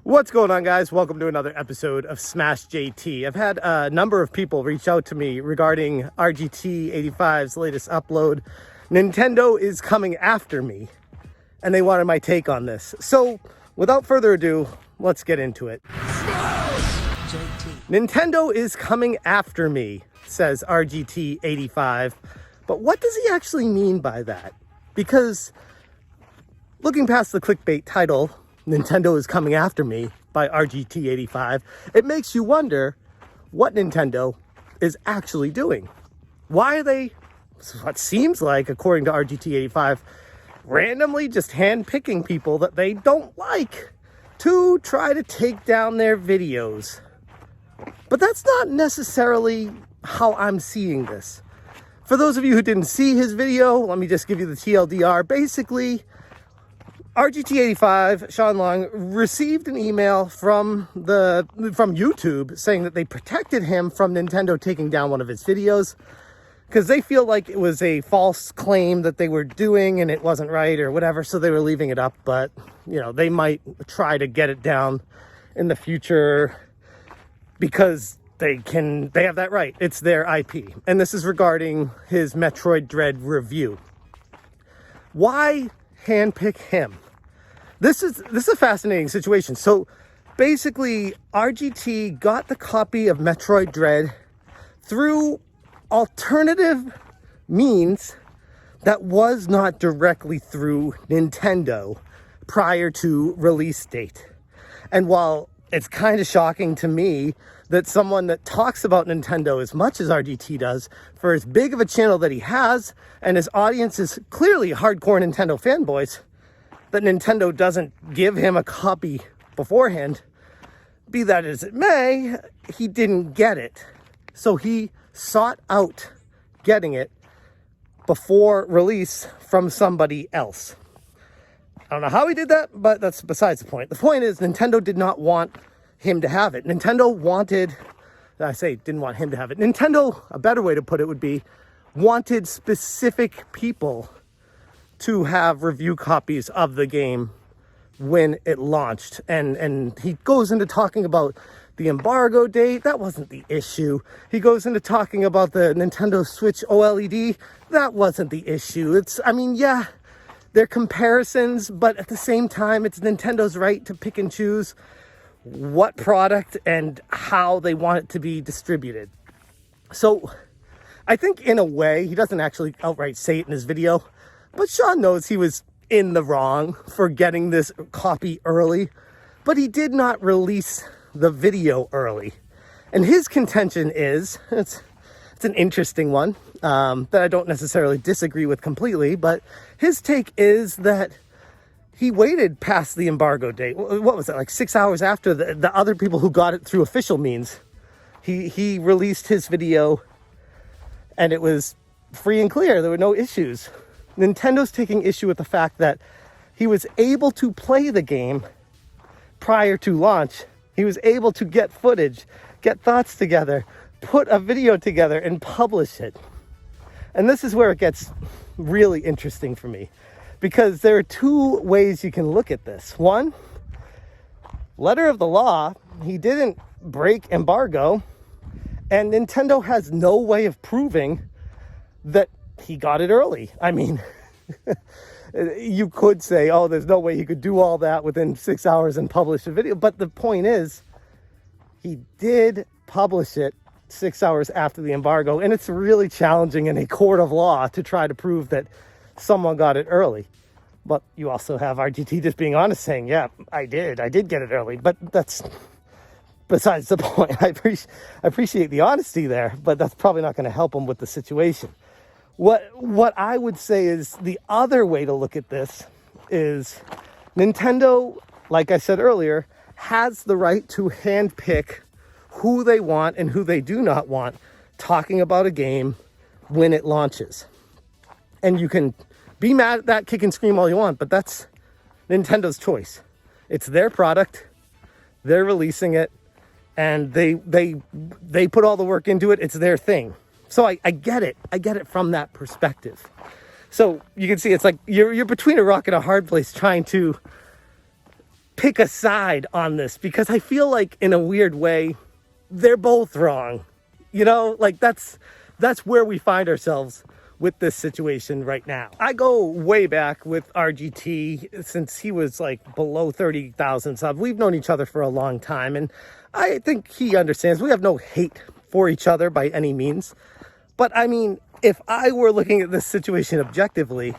What's going on, guys? Welcome to another episode of Smash JT. I've had a number of people reach out to me regarding RGT85's latest upload. Nintendo is coming after me, and they wanted my take on this. So, without further ado, let's get into it. Nintendo is coming after me, says RGT85. But what does he actually mean by that? Because looking past the clickbait title, Nintendo is coming after me by RGT85, it makes you wonder what Nintendo is actually doing. Why are they, what seems like, according to RGT85, randomly just handpicking people that they don't like to try to take down their videos? But that's not necessarily how I'm seeing this. For those of you who didn't see his video, let me just give you the TLDR. Basically, RGT85, Sean Long, received an email from YouTube saying that they protected him from Nintendo taking down one of his videos because they feel like it was a false claim that they were doing and it wasn't right or whatever, so they were leaving it up. But, you know, they might try to get it down in the future because they have that right. It's their IP. And this is regarding his Metroid Dread review. Why handpick him? This is a fascinating situation. So basically, RGT got the copy of Metroid Dread through alternative means that was not directly through Nintendo prior to release date. And while it's kind of shocking to me that someone that talks about Nintendo as much as RGT does, for as big of a channel that he has, and his audience is clearly hardcore Nintendo fanboys, that Nintendo doesn't give him a copy beforehand, be that as it may, he didn't get it. So he sought out getting it before release from somebody else. I don't know how he did that, but that's besides the point. The point is, Nintendo did not want him to have it. Nintendo didn't want him to have it. Nintendo, a better way to put it would be, wanted specific people to have review copies of the game when it launched. And he goes into talking about the embargo date. That wasn't the issue. He goes into talking about the Nintendo Switch OLED. That wasn't the issue. They're comparisons, but at the same time, it's Nintendo's right to pick and choose what product and how they want it to be distributed. So I think in a way, he doesn't actually outright say it in his video, but Sean knows he was in the wrong for getting this copy early, but he did not release the video early. And his contention is, it's an interesting one that I don't necessarily disagree with completely, but his take is that he waited past the embargo date. What was it, like 6 hours after the other people who got it through official means? He released his video and it was free and clear. There were no issues. Nintendo's taking issue with the fact that he was able to play the game prior to launch. He was able to get footage, get thoughts together, put a video together and publish it. And this is where it gets really interesting for me, because there are two ways you can look at this. One, letter of the law, he didn't break embargo, and Nintendo has no way of proving that he got it early. I mean, you could say, oh, there's no way he could do all that within 6 hours and publish a video. But the point is, he did publish it 6 hours after the embargo, and it's really challenging in a court of law to try to prove that someone got it early. But you also have RGT just being honest, saying, yeah, I did get it early. But that's besides the point. I appreciate the honesty there, but that's probably not going to help him with the situation. What I would say is the other way to look at this is Nintendo, like I said earlier, has the right to handpick who they want and who they do not want talking about a game when it launches. And you can be mad at that, kick and scream all you want, but that's Nintendo's choice. It's their product. They're releasing it, and they put all the work into it. It's their thing. So I get it. I get it from that perspective. So you can see it's like you're between a rock and a hard place trying to pick a side on this, because I feel like in a weird way, they're both wrong. You know, like that's where we find ourselves with this situation right now. I go way back with RGT since he was like below 30,000 subs. We've known each other for a long time, and I think he understands. We have no hate for each other by any means. But I mean, if I were looking at this situation objectively,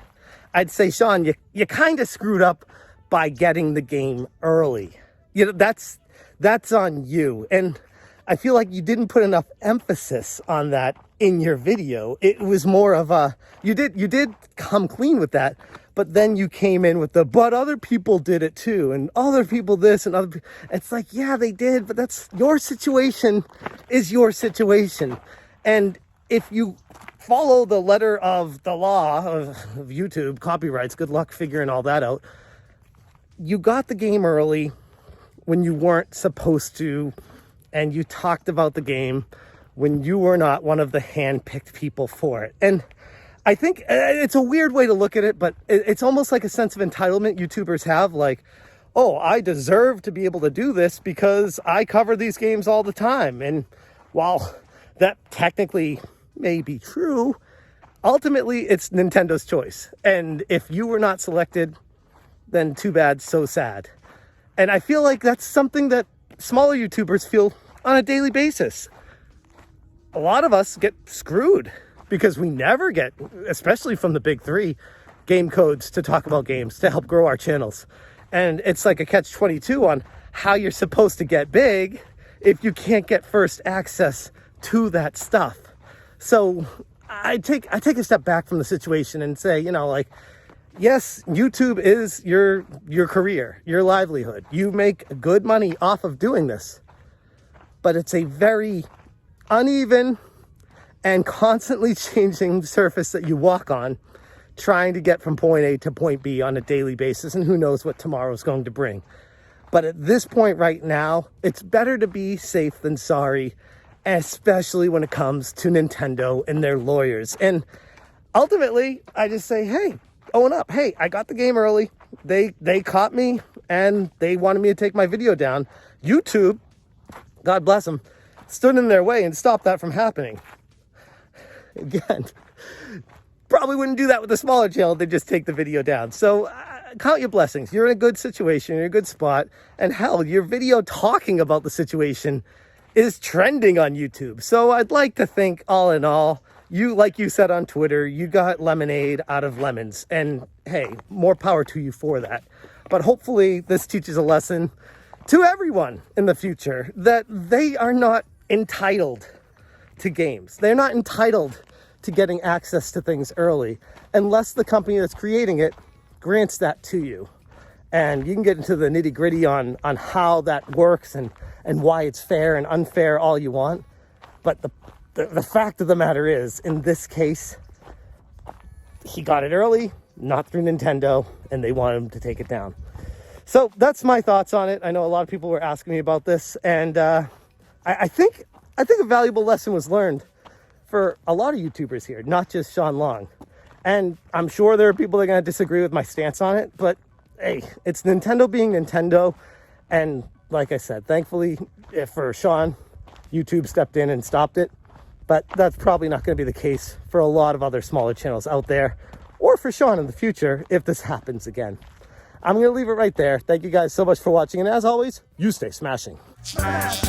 I'd say, Sean, you kind of screwed up by getting the game early. You know, that's on you. And I feel like you didn't put enough emphasis on that in your video. It was more of a, you did come clean with that, but then you came in with the, but other people did it too, and other people this and other people. It's like, yeah, they did, but that's your situation is your situation. And if you follow the letter of the law of YouTube, copyrights, good luck figuring all that out. You got the game early when you weren't supposed to, and you talked about the game when you were not one of the hand-picked people for it. And I think it's a weird way to look at it, but it's almost like a sense of entitlement YouTubers have, like, oh, I deserve to be able to do this because I cover these games all the time. And while that technically may be true, ultimately it's Nintendo's choice. And if you were not selected, then too bad, so sad. And I feel like that's something that smaller YouTubers feel on a daily basis. A lot of us get screwed because we never get, especially from the big three, game codes to talk about games, to help grow our channels. And it's like a catch-22 on how you're supposed to get big if you can't get first access to that stuff. So I take a step back from the situation and say, you know, like, yes, YouTube is your career, your livelihood. You make good money off of doing this, but it's a very uneven and constantly changing surface that you walk on, trying to get from point A to point B on a daily basis, and who knows what tomorrow is going to bring. But at this point right now, it's better to be safe than sorry, especially when it comes to Nintendo and their lawyers. And ultimately, I just say, hey, own up. Hey, I got the game early. They caught me, and they wanted me to take my video down. YouTube, God bless them, stood in their way and stopped that from happening. Again, probably wouldn't do that with a smaller channel. They'd just take the video down. So count your blessings. You're in a good situation. You're in a good spot. And hell, your video talking about the situation is trending on YouTube. So I'd like to think, all in all, you, like you said on Twitter, you got lemonade out of lemons. And hey, more power to you for that. But hopefully this teaches a lesson to everyone in the future that they are not entitled to games. They're not entitled to getting access to things early unless the company that's creating it grants that to you. And you can get into the nitty-gritty on how that works and why it's fair and unfair all you want. But the fact of the matter is, in this case, he got it early, not through Nintendo, and they want him to take it down. So that's my thoughts on it. I know a lot of people were asking me about this, and I think a valuable lesson was learned for a lot of YouTubers here, not just Sean Long. And I'm sure there are people that are going to disagree with my stance on it, but hey, it's Nintendo being Nintendo. And like I said, thankfully for Sean, YouTube stepped in and stopped it. But that's probably not going to be the case for a lot of other smaller channels out there, or for Sean in the future if this happens again. I'm going to leave it right there. Thank you guys so much for watching. And as always, you stay smashing. Smash